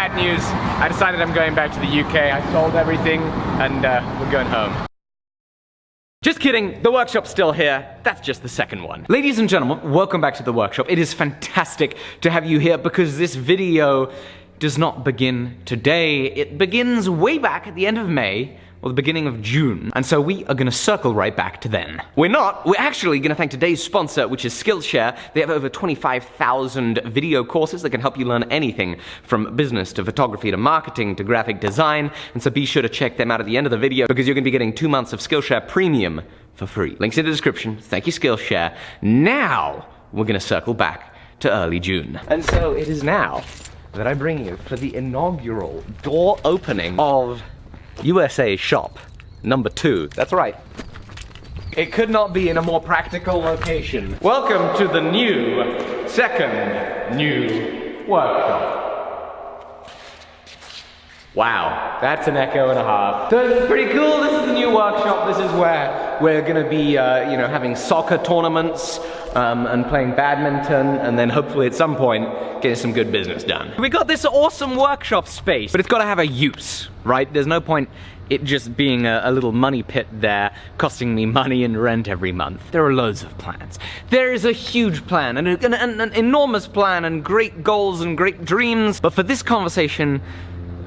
bad news. I decided I'm going back to the UK. I sold everything and we're going home. Just kidding, the workshop's still here. That's just the second one. Ladies and gentlemen, welcome back to the workshop. It is fantastic to have you here because this video does not begin today. It begins way back at the end of May, or the beginning of June. And so we are gonna circle right back to then. We're actually gonna thank today's sponsor, which is Skillshare. They have over 25,000 video courses that can help you learn anything from business to photography to marketing to graphic design. And so be sure to check them out at the end of the video because you're gonna be getting 2 months of Skillshare Premium for free. Links in the description. Thank you, Skillshare. Now, we're gonna circle back to early June. And so it is now that I bring you for the inaugural door opening of USA shop number 2. That's right. It could not be in a more practical location. Welcome to the second new workshop. Wow, that's an echo and a half. So this is pretty cool. This is the new workshop. This is where we're gonna be, having soccer tournaments and playing badminton, and then hopefully at some point getting some good business done. We got this awesome workshop space, but it's got to have a use, right? There's no point it just being a little money pit there, costing me money and rent every month. There are loads of plans. There is a huge plan, and an enormous plan, and great goals and great dreams. But for this conversation,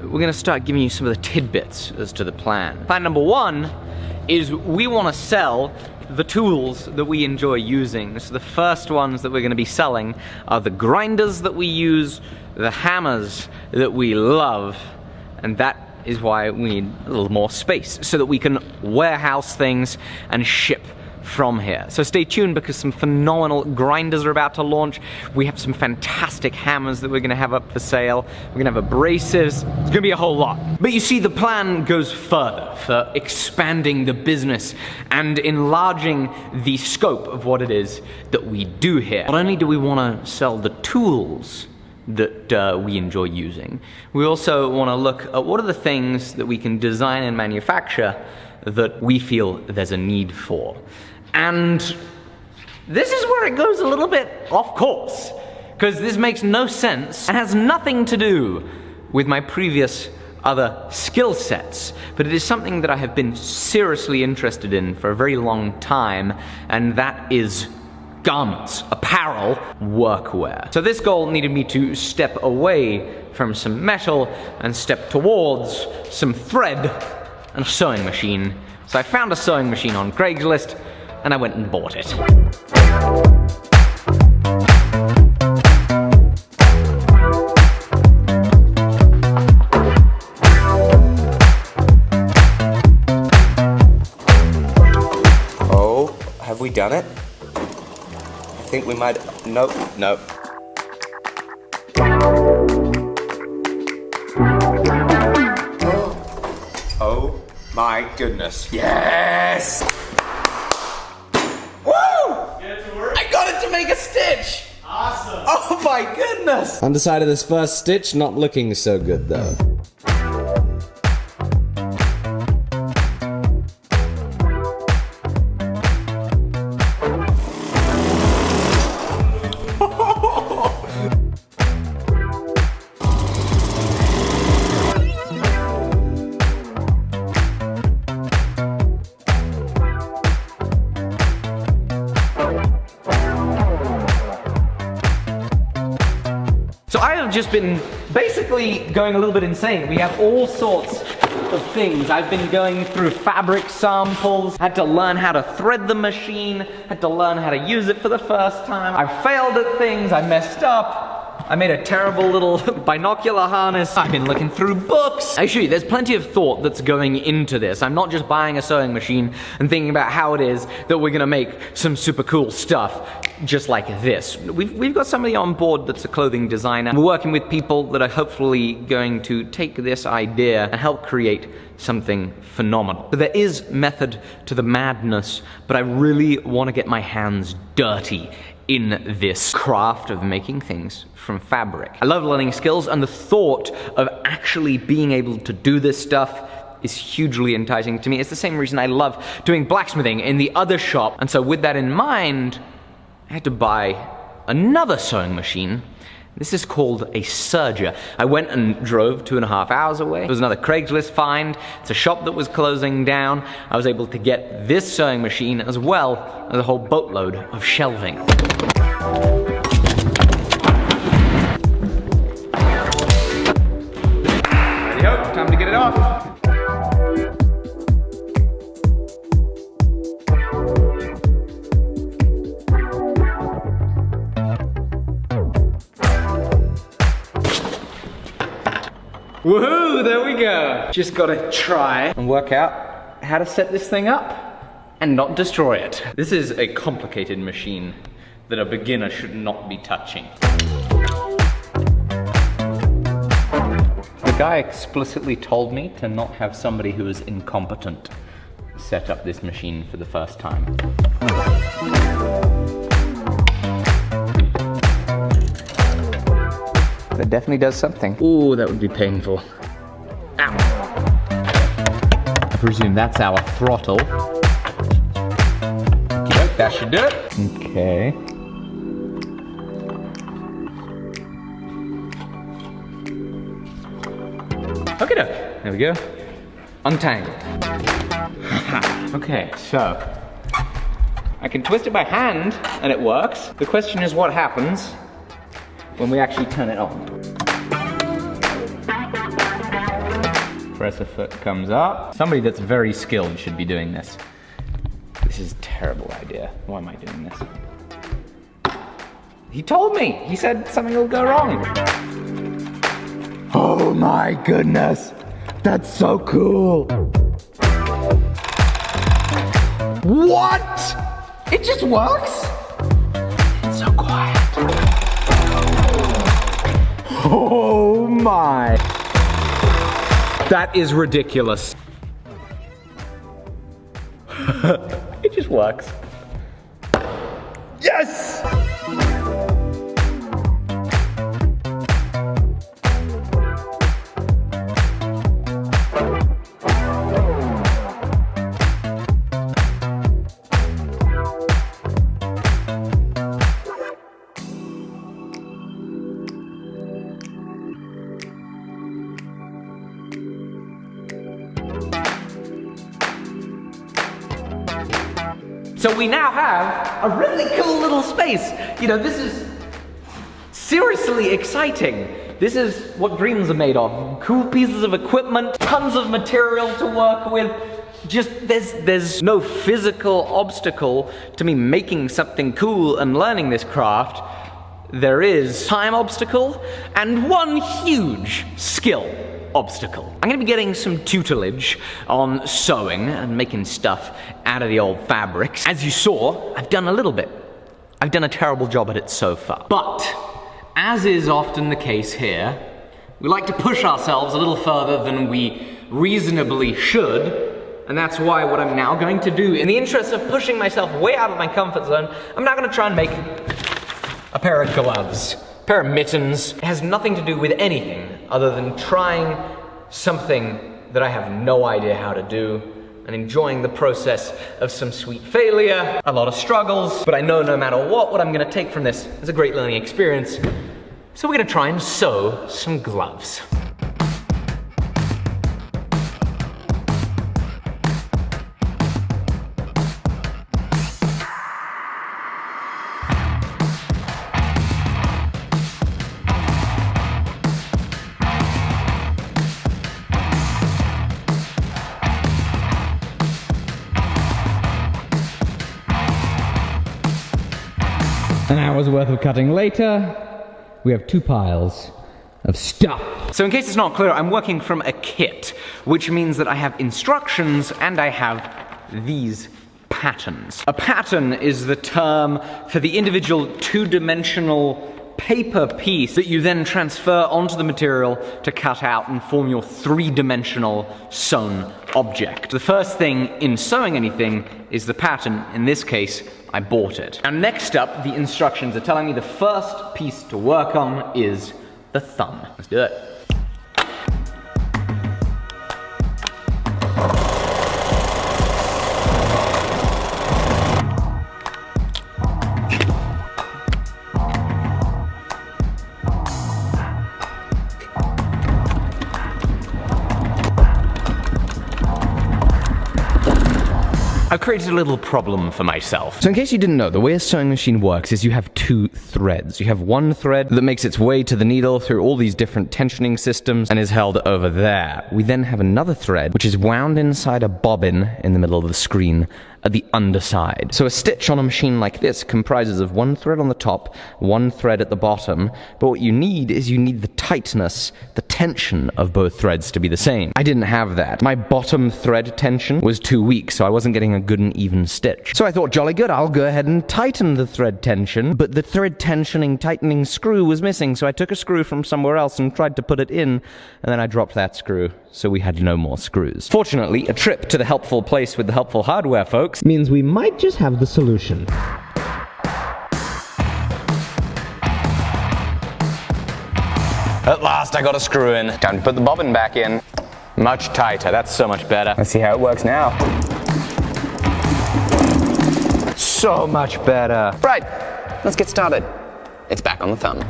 we're gonna start giving you some of the tidbits as to the plan. Plan number 1 is we want to sell the tools that we enjoy using. So the first ones that we're going to be selling are the grinders that we use, the hammers that we love, and that is why we need a little more space so that we can warehouse things and ship from here. So stay tuned because some phenomenal grinders are about to launch. We have some fantastic hammers that we're gonna have up for sale. We're gonna have abrasives. It's gonna be a whole lot. But you see, the plan goes further for expanding the business and enlarging the scope of what it is that we do here. Not only do we wanna sell the tools that we enjoy using, we also wanna look at what are the things that we can design and manufacture that we feel there's a need for. And this is where it goes a little bit off course, because this makes no sense and has nothing to do with my previous other skill sets, but it is something that I have been seriously interested in for a very long time, and that is garments, apparel, workwear. So this goal needed me to step away from some metal and step towards some thread and a sewing machine. So I found a sewing machine on Craigslist and I went and bought it. Oh, have we done it? I think we might, nope. Oh my goodness. Yes! Woo! Get it to work? I got it to make a stitch! Awesome! Oh my goodness! Underside of this first stitch, not looking so good though. So I have just been basically going a little bit insane. We have all sorts of things. I've been going through fabric samples, had to learn how to thread the machine, had to learn how to use it for the first time. I failed at things, I messed up. I made a terrible little binocular harness. I've been looking through books. I assure you, there's plenty of thought that's going into this. I'm not just buying a sewing machine and thinking about how it is that we're gonna make some super cool stuff just like this. We've got somebody on board that's a clothing designer. We're working with people that are hopefully going to take this idea and help create something phenomenal. But there is method to the madness, but I really want to get my hands dirty in this craft of making things from fabric. I love learning skills, and the thought of actually being able to do this stuff is hugely enticing to me. It's the same reason I love doing blacksmithing in the other shop. And so with that in mind, I had to buy another sewing machine This is called a serger. I went and drove 2.5 hours away. It was another Craigslist find. It's a shop that was closing down. I was able to get this sewing machine as well as a whole boatload of shelving. Righty-ho, time to get it off. Woohoo, there we go. Just gotta try and work out how to set this thing up and not destroy it. This is a complicated machine that a beginner should not be touching. The guy explicitly told me to not have somebody who is incompetent set up this machine for the first time. That definitely does something. Ooh, that would be painful. Ow. I presume that's our throttle. Okay, that should do it. Okay. Okay, there we go. Untangled. Okay, so I can twist it by hand and it works. The question is what happens when we actually turn it on. Presser foot comes up. Somebody that's very skilled should be doing this. This is a terrible idea. Why am I doing this? He told me. He said something will go wrong. Oh my goodness. That's so cool. What? It just works? It's so quiet. Oh my. That is ridiculous. It just works. Yes! So we now have a really cool little space. You know, this is seriously exciting. This is what dreams are made of. Cool pieces of equipment, tons of material to work with. Just, there's no physical obstacle to me making something cool and learning this craft. There is time obstacle and one huge skill obstacle. I'm gonna be getting some tutelage on sewing and making stuff out of the old fabrics. As you saw, I've done a little bit. I've done a terrible job at it so far. But, as is often the case here, we like to push ourselves a little further than we reasonably should, and that's why what I'm now going to do, in the interest of pushing myself way out of my comfort zone, I'm now gonna try and make a pair of gloves. Pair of mittens. It has nothing to do with anything other than trying something that I have no idea how to do and enjoying the process of some sweet failure, a lot of struggles, but I know no matter what I'm gonna take from this is a great learning experience. So we're gonna try and sew some gloves. An hour's worth of cutting later, we have 2 piles of stuff. So in case it's not clear, I'm working from a kit, which means that I have instructions and I have these patterns. A pattern is the term for the individual 2-dimensional paper piece that you then transfer onto the material to cut out and form your 3-dimensional sewn object. The first thing in sewing anything is the pattern. In this case, I bought it. And next up, the instructions are telling me the first piece to work on is the thumb. Let's do it. I've created a little problem for myself. So in case you didn't know, the way a sewing machine works is you have two threads. You have one thread that makes its way to the needle through all these different tensioning systems and is held over there. We then have another thread which is wound inside a bobbin in the middle of the screen at the underside. So a stitch on a machine like this comprises of one thread on the top, one thread at the bottom, but what you need is you need the tightness, the tension of both threads to be the same. I didn't have that. My bottom thread tension was too weak, so I wasn't getting a good and even stitch. So I thought, jolly good, I'll go ahead and tighten the thread tension, but the thread tightening screw was missing, so I took a screw from somewhere else and tried to put it in, and then I dropped that screw, so we had no more screws. Fortunately, a trip to the helpful place with the helpful hardware folks means we might just have the solution. At last I got a screw in. Time to put the bobbin back in. Much tighter, that's so much better. Let's see how it works now. So much better. Right, let's get started. It's back on the thumb.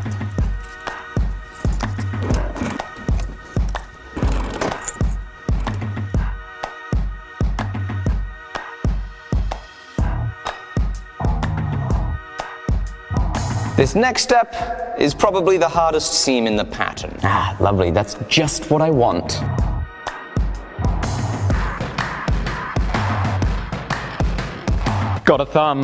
This next step is probably the hardest seam in the pattern. Ah, lovely, that's just what I want. Got a thumb.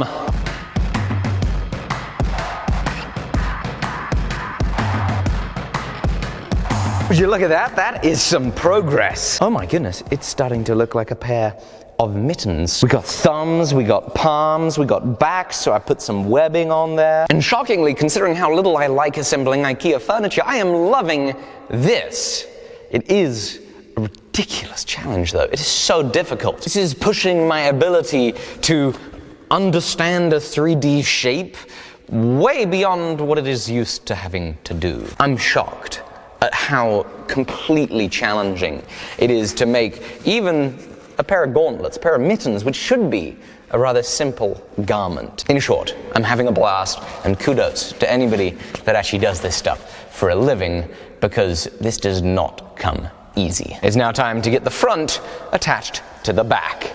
Would you look at that? That is some progress. Oh my goodness, it's starting to look like a pair of mittens. We got thumbs, we got palms, we got backs, so I put some webbing on there. And shockingly, considering how little I like assembling IKEA furniture, I am loving this. It is a ridiculous challenge though. It is so difficult. This is pushing my ability to understand a 3D shape way beyond what it is used to having to do. I'm shocked at how completely challenging it is to make even a pair of gauntlets, a pair of mittens, which should be a rather simple garment. In short, I'm having a blast, and kudos to anybody that actually does this stuff for a living, because this does not come easy. It's now time to get the front attached to the back.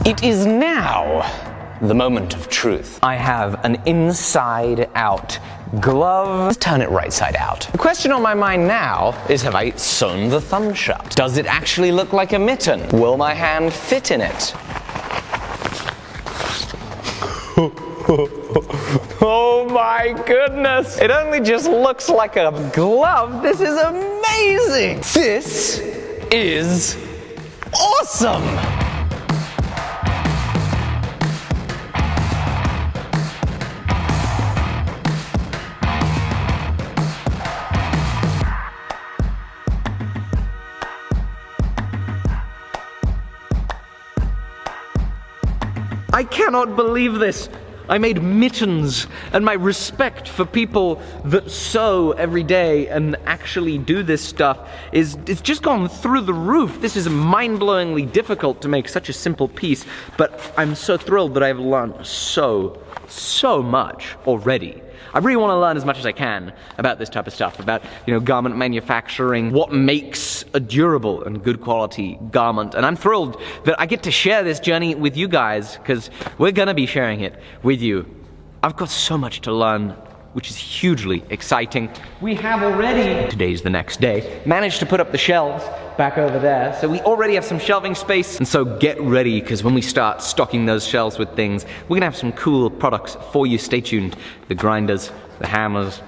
It is now the moment of truth. I have an inside-out glove. Let's turn it right side out. The question on my mind now is, have I sewn the thumb shut? Does it actually look like a mitten? Will my hand fit in it? Oh my goodness! It only just looks like a glove. This is amazing! This is awesome! I cannot believe this. I made mittens, and my respect for people that sew every day and actually do this stuff it's just gone through the roof. This is mind-blowingly difficult to make such a simple piece, but I'm so thrilled that I've learned so much already. I really want to learn as much as I can about this type of stuff, about, garment manufacturing, what makes a durable and good quality garment. And I'm thrilled that I get to share this journey with you guys, because we're gonna be sharing it with you. I've got so much to learn, which is hugely exciting. We have already, today's the next day, managed to put up the shelves back over there. So we already have some shelving space, and so get ready, because when we start stocking those shelves with things, we're gonna have some cool products for you. Stay tuned. The grinders, the hammers,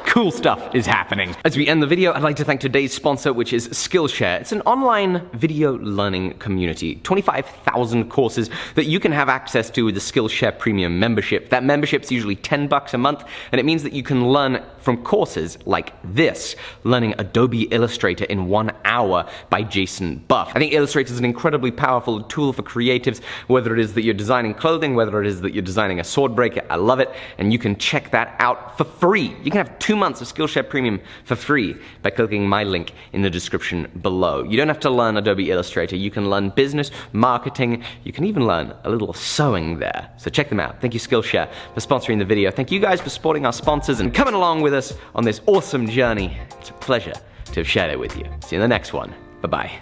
cool stuff is happening. As we end the video, I'd like to thank today's sponsor, which is Skillshare. It's an online video learning community. 25,000 courses that you can have access to with the Skillshare Premium membership. That membership's usually $10 a month, and it means that you can learn for from courses like this, learning Adobe Illustrator in 1 hour by Jason Buff. I think Illustrator is an incredibly powerful tool for creatives, whether it is that you're designing clothing, whether it is that you're designing a sword breaker. I love it, and you can check that out for free. You can have 2 months of Skillshare Premium for free by clicking my link in the description below. You don't have to learn Adobe Illustrator. You can learn business, marketing. You can even learn a little sewing there. So check them out. Thank you, Skillshare, for sponsoring the video. Thank you guys for supporting our sponsors and coming along with us on this awesome journey. It's a pleasure to have shared it with you. See you in the next one. Bye-bye.